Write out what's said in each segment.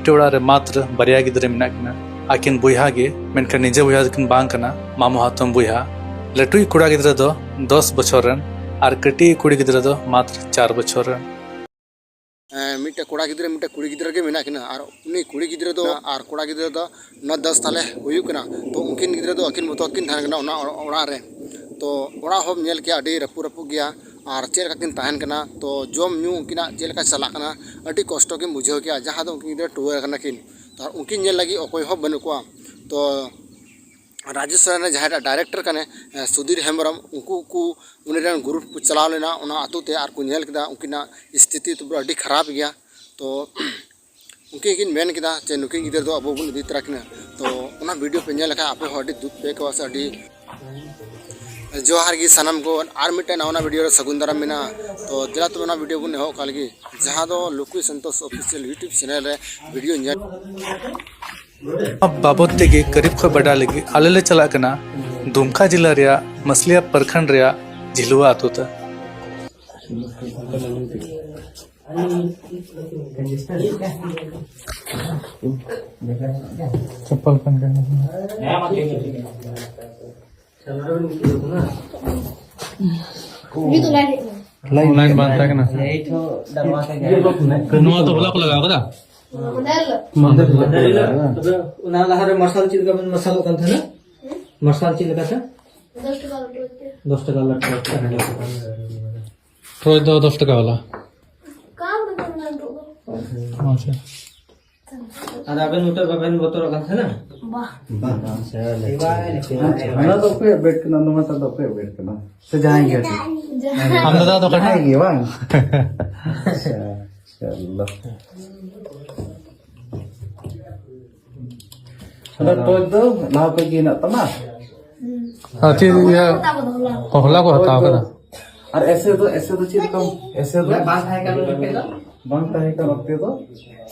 ᱤᱴᱟᱹ ᱚᱲᱟᱜ ᱨᱮ ᱢᱟᱛᱨ ᱵᱟᱨᱭᱟ ᱜᱤᱫᱽᱨᱟᱹ ᱢᱮᱱᱟᱜ ᱠᱤᱱᱟ आकिन बुहा गे मेनखान निजे बुहा किन बांग कना मामू हातम बुहा लटुई कुड़ा गिद्रा दो 10 बछर रन और कटी कुड़ी गिद्रा दो मात्र 4 बछर रन मिट्टे कोड़ा गिद्रा मिट्टे कुड़ी गिद्रा के मेना किना और उनी कुड़ी गिद्रा दो और कोड़ा गिद्रा दो 9-10 साले हुयु कना तो उनकिन गिद्रा दो अकिन मतो किन थान कना ओना ओड़ा रे तो ओड़ा होम नेल के अडी रपु रपु गया और चेल का किन ताहन कना तो जोम न्यू उनकिना चेल का चला कना अडी कष्ट के बुझाव के जहां दो उनकिन गिद्रा टुवर कना किन तो उनकिन नेल लगी अकोय हो बनु को तो राजस्थान जहाँ डायरेक्टर कने सुधीर हेम्ब्रम उनको को उन्हें ग्रुप को चला लेना उन्हें आतु ते आर को नेल किदा उनकिना स्थिति तो अडी खराब गया तो उनके किन मेन किदा चे नुकिन गिदर दो अबो बुन दी तरह किना तो उना वीडियो पे नेल का आपे अडी दुख पे को अडी जोहार गी सनम को आर मिटे नवना वीडियो सगुंदरम मिना तो दिला तो ना वीडियो बुन हो कालगी जहां दो लुकु संतोष ऑफिशियल यूट्यूब चैनल रे वीडियो नेल अब बाबत तेगे करीब खो बड़ा लगी आलेले चला कना दुमका जिला रिया मसलिया प्रखंड रिया झिलुआ आतोता चप्पल पहन के लाइन बांधता है ना नुआ तो होला को लगा कदा मंदिर उना लहरे मसाल चीज का मसाला कन था ना मसाल चीज का था 10 टका लट तो 10 टका वाला काम बदलना दो अच्छा आधा बन मोटर बन बोतल कन था ना वाह वाह तो पे बैठ के ना मत तो पे बैठ के ना से जाएंगे हम दादा तो कटाएंगे वाह चलो अरे तो ना पे की ना तना हां चीज ये पहला को हटा कर और ऐसे तो चीज कम ऐसे तो बात है का बनता है का रखते तो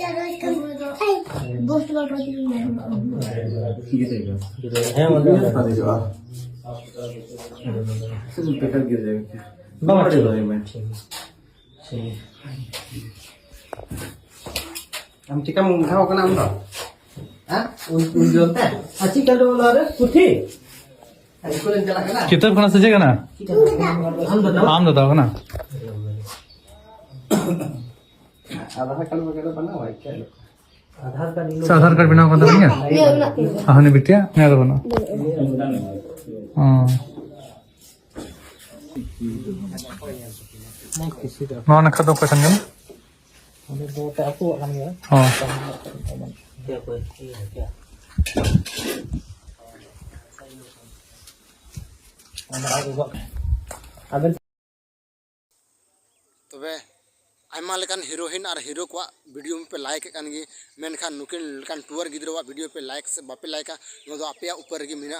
चलो इसका दोस्त का प्रति ये देगा है मतलब बता दीजिए आप सिर्फ पेपर गिर जाएगा बहुत बड़ा है मैं हम चिकन खाओ का नाम दो अच्छी कर बोला रे कुठी किताब खाना सजेगा ना हम बताओ ना आधार कार्ड वगैरह बना हुआ है क्या आधार कार्ड बिना बना नहीं है हाँ ने बिटिया मैं तो बना हाँ ना खा दो पैसा नहीं हाँ तबे आयमा लेकान हीरोइन और हीरो को वीडियो पे लाइक कान गी मेनखान नुकिन लेकान टूर गिद्रो वीडियो पे लाइक से बापे लाइका नो दो आपे ऊपर गी मिना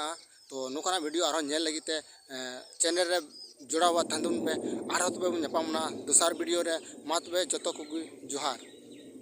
तो नोकाना वीडियो आरो नेल लगिते चैनल रे जोड़ा हुआ थांदुन पे आरो तबे न्यापामना दोसार वीडियो रे मा तबे जतो को जोहार।